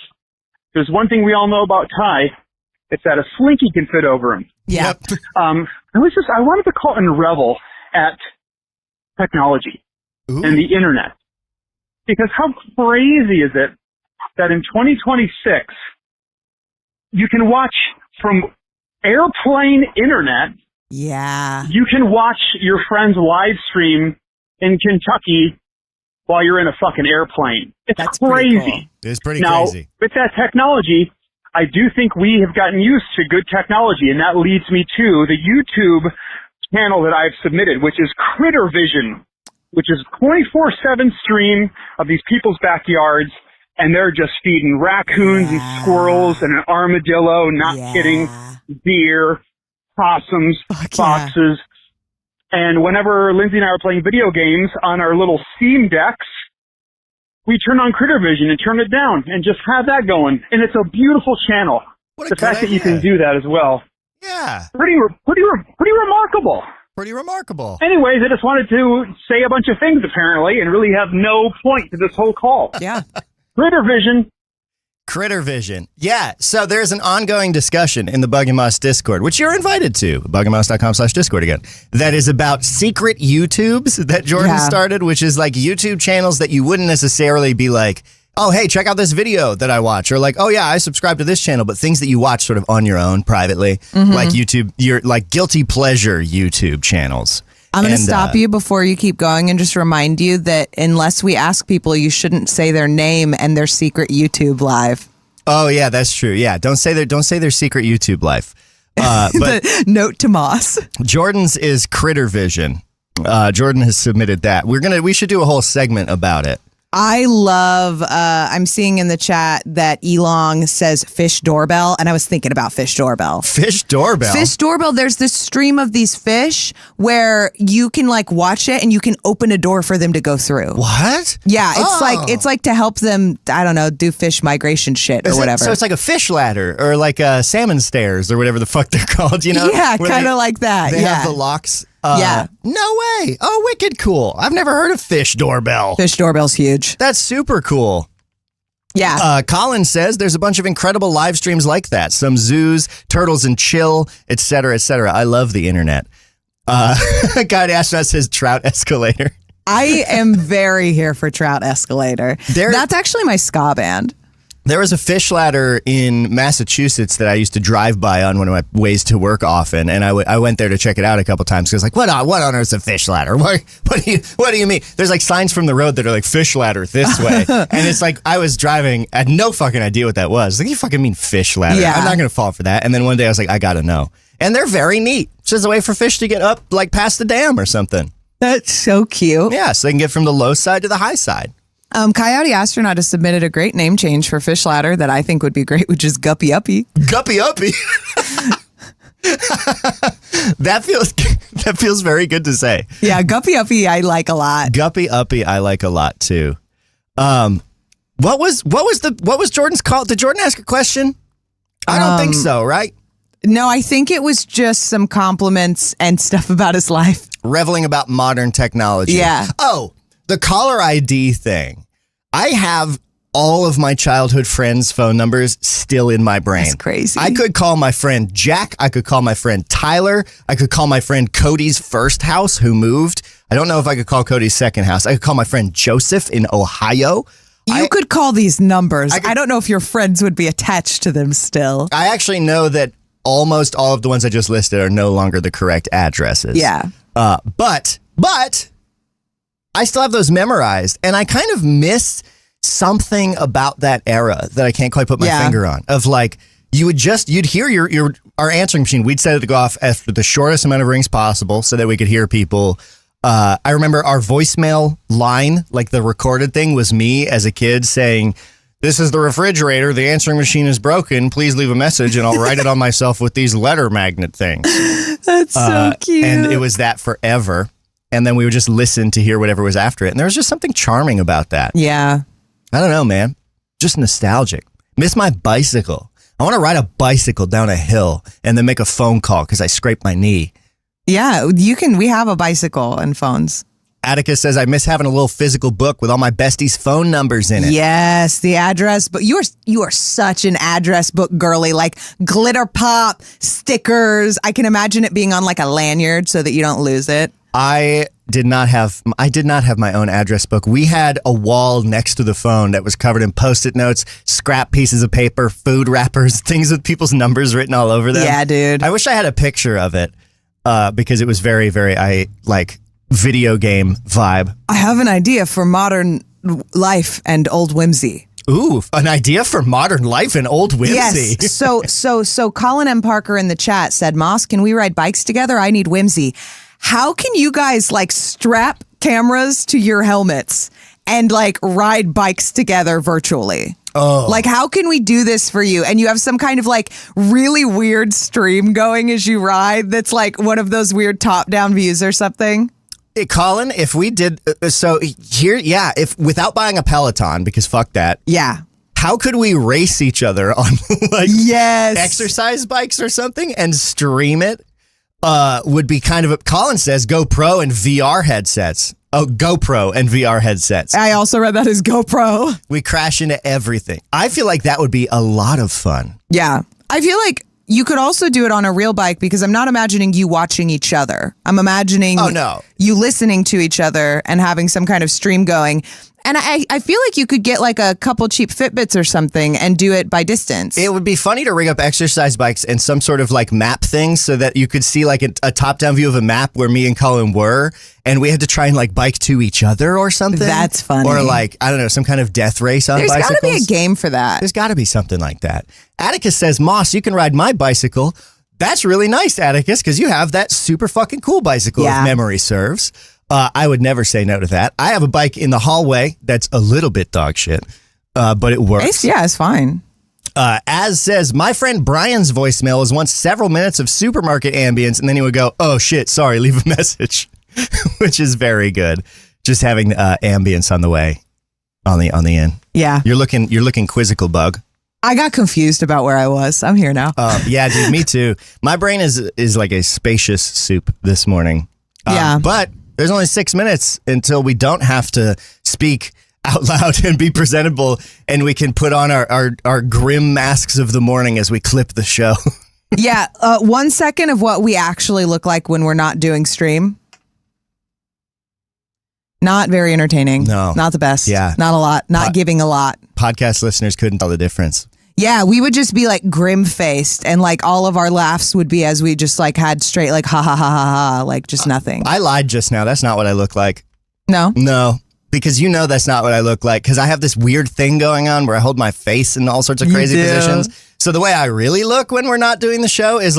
there's one thing we all know about Ty. It's that a slinky can fit over him. Yeah. I wanted to call and revel at technology and the internet. Because how crazy is it that in 2026, you can watch from airplane internet. Yeah. You can watch your friend's live stream in Kentucky while you're in a fucking airplane. That's crazy. Cool. It's pretty crazy. With that technology, I do think we have gotten used to good technology, and that leads me to the YouTube channel that I've submitted, which is Critter Vision, which is a 24/7 stream of these people's backyards, and they're just feeding raccoons and squirrels and an armadillo, not kidding, deer, possums, foxes. And whenever Lindsay and I are playing video games on our little Steam decks, we turn on Critter Vision and turn it down and just have that going. And it's a beautiful channel. The fact that you can do that as well. Yeah. Pretty remarkable. Pretty remarkable. Anyways, I just wanted to say a bunch of things, apparently, and really have no point to this whole call. Yeah. Critter Vision. Critter Vision. Yeah. So there's an ongoing discussion in the Bug and Moss Discord, which you're invited to, bugandmoss.com/Discord again, that is about secret YouTubes that Jordan started, which is like YouTube channels that you wouldn't necessarily be like, oh, hey, check out this video that I watch. Or like, oh, yeah, I subscribe to this channel, but things that you watch sort of on your own privately, like YouTube, your like guilty pleasure YouTube channels. I'm going to stop you before you keep going and just remind you that unless we ask people, you shouldn't say their name and their secret YouTube live. Oh, yeah, that's true. Yeah, don't say their secret YouTube life. But note to Moss. Jordan's is Critter Vision. Jordan has submitted that. We should do a whole segment about it. I love, I'm seeing in the chat that Elong says fish doorbell, and I was thinking about fish doorbell. Fish doorbell? Fish doorbell, there's this stream of these fish where you can like watch it and you can open a door for them to go through. What? Yeah, it's like to help them, I don't know, do fish migration shit or whatever. So it's like a fish ladder or like salmon stairs or whatever the fuck they're called, you know? Yeah, kind of like that. They have the locks. Yeah. No way. Oh, wicked cool. I've never heard of fish doorbell. Fish doorbell's huge. That's super cool. Yeah. Colin says there's a bunch of incredible live streams like that. Some zoos, turtles and chill, etc., etc. I love the internet. God Astronaut says trout escalator. I am very here for trout escalator. That's actually my ska band. There was a fish ladder in Massachusetts that I used to drive by on one of my ways to work often, and I went there to check it out a couple times because like, what on earth's a fish ladder? What do you mean? There's like signs from the road that are like fish ladder this way, and it's like I was driving, I had no fucking idea what that was. Like, you fucking mean fish ladder? Yeah. I'm not gonna fall for that. And then one day I was like, I gotta know. And they're very neat. It's just a way for fish to get up like past the dam or something. That's so cute. Yeah, so they can get from the low side to the high side. Coyote Astronaut has submitted a great name change for fish ladder that I think would be great, which is Guppy Uppy. Guppy Uppy. That feels very good to say. Yeah, Guppy Uppy I like a lot. Guppy Uppy I like a lot too. What was Jordan's call? Did Jordan ask a question? I don't think so, right? No, I think it was just some compliments and stuff about his life. Reveling about modern technology. Yeah. Oh, the caller ID thing. I have all of my childhood friends' phone numbers still in my brain. That's crazy. I could call my friend Jack. I could call my friend Tyler. I could call my friend Cody's first house who moved. I don't know if I could call Cody's second house. I could call my friend Joseph in Ohio. You could call these numbers. I don't know if your friends would be attached to them still. I actually know that almost all of the ones I just listed are no longer the correct addresses. Yeah. But I still have those memorized, and I kind of miss something about that era that I can't quite put my finger on. Of like, you'd hear our answering machine. We'd set it to go off after the shortest amount of rings possible so that we could hear people. I remember our voicemail line, like the recorded thing, was me as a kid saying, "This is the refrigerator. The answering machine is broken. Please leave a message and I'll write it on myself with these letter magnet things." That's so cute. And it was that forever. And then we would just listen to hear whatever was after it. And there was just something charming about that. Yeah. I don't know, man. Just nostalgic. Miss my bicycle. I want to ride a bicycle down a hill and then make a phone call because I scraped my knee. Yeah, you can. We have a bicycle and phones. Atticus says, I miss having a little physical book with all my besties' phone numbers in it. Yes, the address. But you are such an address book girly, like glitter pop, stickers. I can imagine it being on like a lanyard so that you don't lose it. I did not have my own address book. We had a wall next to the phone that was covered in Post-it notes, scrap pieces of paper, food wrappers, things with people's numbers written all over them. Yeah, dude. I wish I had a picture of it because it was very, very, video game vibe. I have an idea for modern life and old whimsy. Ooh, an idea for modern life and old whimsy. Yes. So Colin M. Parker in the chat said, Moss, can we ride bikes together? I need whimsy. How can you guys strap cameras to your helmets and ride bikes together virtually? Oh. How can we do this for you? And you have some kind of really weird stream going as you ride that's one of those weird top-down views or something? Hey, Colin, if we did, if without buying a Peloton, because fuck that. Yeah. How could we race each other on yes. exercise bikes or something and stream it? Would be kind of Colin says GoPro and VR headsets. Oh, GoPro and VR headsets. I also read that as GoPro. We crash into everything. I feel like that would be a lot of fun. Yeah. I feel like you could also do it on a real bike because I'm not imagining you watching each other. I'm imagining you listening to each other and having some kind of stream going. And I feel like you could get a couple cheap Fitbits or something and do it by distance. It would be funny to rig up exercise bikes and some sort of map thing so that you could see a top-down view of a map where me and Colin were, and we had to try and bike to each other or something. That's funny. Or I don't know, some kind of death race on bicycles. There's got to be a game for that. There's got to be something like that. Atticus says, Moss, you can ride my bicycle. That's really nice, Atticus, because you have that super fucking cool bicycle if memory serves. I would never say no to that. I have a bike in the hallway that's a little bit dog shit, but it works. It's fine. As says, my friend Brian's voicemail was once several minutes of supermarket ambience, and then he would go, "Oh shit, sorry, leave a message," which is very good. Just having ambience on the way, on the end. Yeah, you're looking quizzical, bug. I got confused about where I was. I'm here now. Yeah, dude, me too. My brain is like a spacious soup this morning. Yeah, but. There's only 6 minutes until we don't have to speak out loud and be presentable, and we can put on our grim masks of the morning as we clip the show. Yeah, 1 second of what we actually look like when we're not doing stream. Not very entertaining. No. Not the best. Yeah. Not a lot. Not giving a lot. Podcast listeners couldn't tell the difference. Yeah, we would just be grim-faced, and all of our laughs would be as we just had straight ha ha ha ha ha, just nothing. I lied just now. That's not what I look like. No? No, because that's not what I look like, because I have this weird thing going on where I hold my face in all sorts of crazy positions. So the way I really look when we're not doing the show is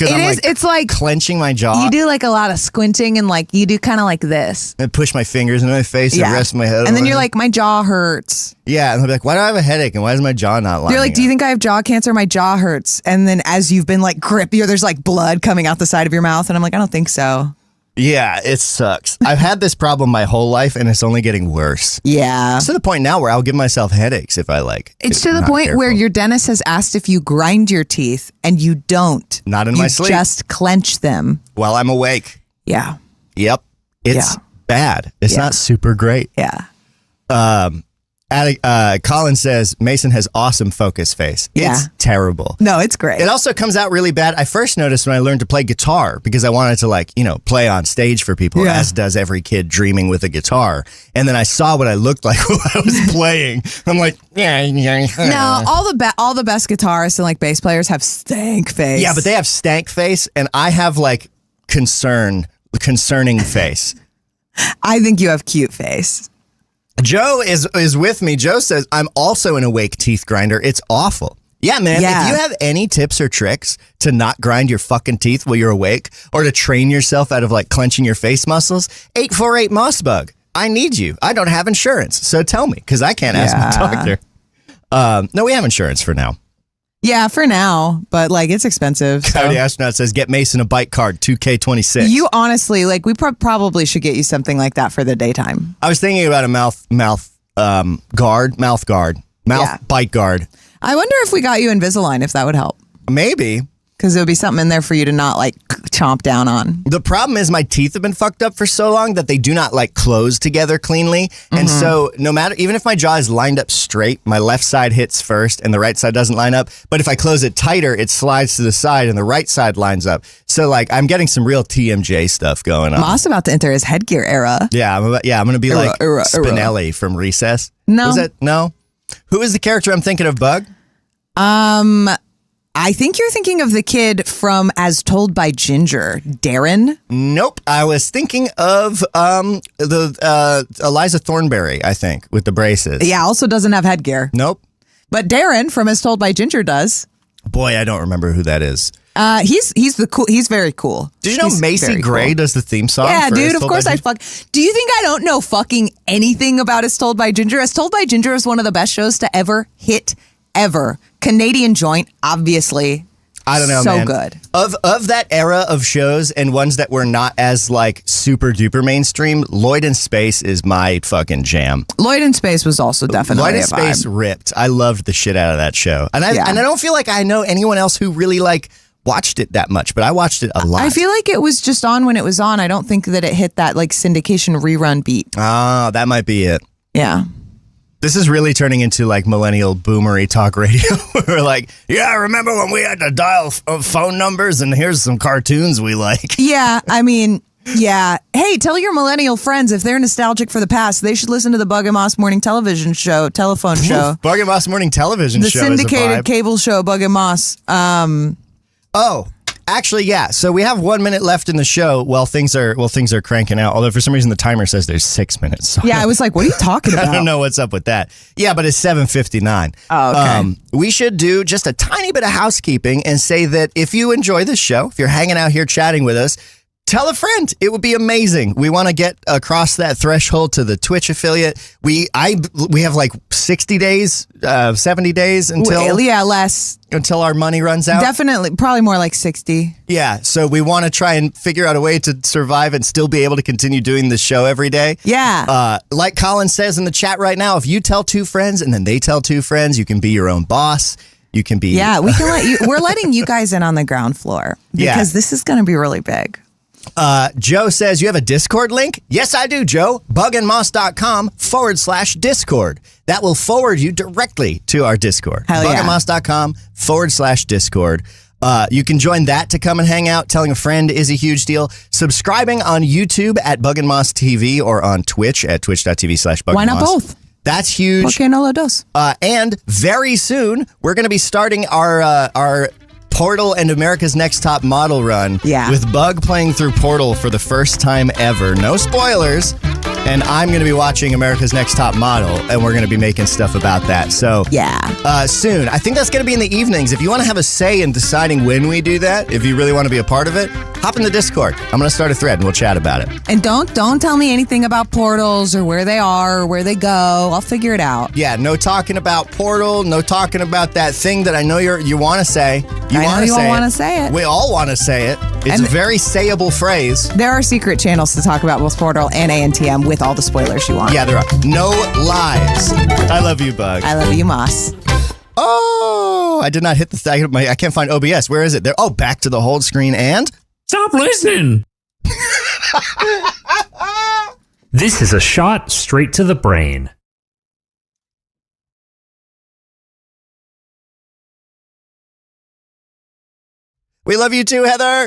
It is. It's like clenching my jaw. You do like a lot of squinting and like you do kind of like this. And push my fingers into my face and rest my head. And then you're like, my jaw hurts. Yeah. And I'll be like, why do I have a headache? And why is my jaw not lining You're like, do you think I have jaw cancer? My jaw hurts. And then as you've been like grippy, there's like blood coming out the side of your mouth. And I'm like, I don't think so. Yeah, it sucks. I've had this problem my whole life and it's only getting worse. Yeah. It's to the point now where I'll give myself headaches if I like. It's to the point where your dentist has asked if you grind your teeth and you don't. Not in my sleep. You just clench them. While I'm awake. Yeah. Yep. It's bad. It's not super great. Yeah. Colin says Mason has awesome focus face. It's terrible. No, it's great. It also comes out really bad. I first noticed when I learned to play guitar because I wanted to play on stage for people, as does every kid dreaming with a guitar. And then I saw what I looked like while I was playing. I'm like, No, all the best guitarists and like bass players have stank face. Yeah, but they have stank face and I have like concerning face. I think you have cute face. Joe is with me. Joe says, I'm also an awake teeth grinder. It's awful. Yeah, man. Yeah. If you have any tips or tricks to not grind your fucking teeth while you're awake or to train yourself out of like clenching your face muscles, 848 Mossbug. I need you. I don't have insurance. So tell me, because I can't ask my doctor. No, we have insurance for now. Yeah, for now, but like it's expensive. Coyote Astronaut says, get Mason a bite card, 2K26. You honestly, like we probably should get you something like that for the daytime. I was thinking about a mouth bite guard. I wonder if we got you Invisalign, if that would help. Maybe. Because there would be something in there for you to not like chomp down on. The problem is my teeth have been fucked up for so long that they do not like close together cleanly. And so no matter, even if my jaw is lined up straight, my left side hits first and the right side doesn't line up. But if I close it tighter, it slides to the side and the right side lines up. So like I'm getting some real TMJ stuff going on. Moss about to enter his headgear era. Yeah, I'm going to be like Spinelli from Recess. No. Was it? No. Who is the character I'm thinking of, Bug? I think you're thinking of the kid from As Told by Ginger, Darren. Nope. I was thinking of the Eliza Thornberry, I think, with the braces. Yeah, also doesn't have headgear. Nope. But Darren from As Told by Ginger does. Boy, I don't remember who that is. He's very cool. Did you know Macy Gray does the theme song? Yeah, for dude, As of course I fuck. Do you think I don't know fucking anything about As Told by Ginger? As Told by Ginger is one of the best shows to ever hit ever. Canadian joint, obviously. I don't know, so man. Good. Of that era of shows and ones that were not as like super duper mainstream, Lloyd in Space is my fucking jam. Lloyd in Space was also definitely Lloyd in a Space vibe. ripped. I loved the shit out of that show. And I don't feel like I know anyone else who really like watched it that much, but I watched it a lot. I feel like it was just on when it was on. I don't think that it hit that like syndication rerun beat. Ah, that might be it. Yeah. This is really turning into like millennial boomery talk radio. We're like, yeah, remember when we had to dial phone numbers and here's some cartoons we like. Yeah, I mean, yeah. Hey, tell your millennial friends if they're nostalgic for the past, they should listen to the Bug and Moss morning telephone show. Bug and Moss morning television the show. The syndicated cable show, Bug and Moss. Actually, yeah. So we have 1 minute left in the show while things are cranking out. Although for some reason the timer says there's 6 minutes. So yeah, I was like, what are you talking about? I don't know what's up with that. Yeah, but it's 7:59. Oh, okay. We should do just a tiny bit of housekeeping and say that if you enjoy this show, if you're hanging out here chatting with us, tell a friend. It would be amazing. We want to get across that threshold to the Twitch affiliate. We have like 60 days, 70 days until less until our money runs out. Definitely, probably more like 60. Yeah, so we want to try and figure out a way to survive and still be able to continue doing this show every day. Yeah. Like Colin says in the chat right now, if you tell 2 friends and then they tell 2 friends, you can be your own boss. You can be. Yeah, we can let you. We're letting you guys in on the ground floor because this is going to be really big. Joe says, you have a Discord link? Yes, I do, Joe. bugandmoss.com/Discord. That will forward you directly to our Discord. bugandmoss.com/Discord. You can join that to come and hang out. Telling a friend is a huge deal. Subscribing on YouTube at Bug and Moss TV or on Twitch at twitch.tv/BugandMoss. Why not both? That's huge. Okay, no lo dos. And very soon, we're going to be starting our Portal and America's Next Top Model run with Bug playing through Portal for the first time ever. No spoilers, And I'm going to be watching America's Next Top Model, and we're going to be making stuff about that. So soon. I think that's going to be in the evenings. If you want to have a say in deciding when we do that, if you really want to be a part of it, hop in the Discord. I'm going to start a thread, and we'll chat about it. And don't tell me anything about portals or where they are or where they go. I'll figure it out. Yeah, no talking about Portal, no talking about that thing that I know you want to say. You all want to say it. We all want to say it. It's a very sayable phrase. There are secret channels to talk about both Portal and ANTM with all the spoilers you want. Yeah, there are. No lies. I love you, Bug. I love you, Moss. Oh, I did not hit the thing. I can't find OBS. Where is it? There. Oh, back to the hold screen and... Stop listening. This is a shot straight to the brain. We love you too, Heather.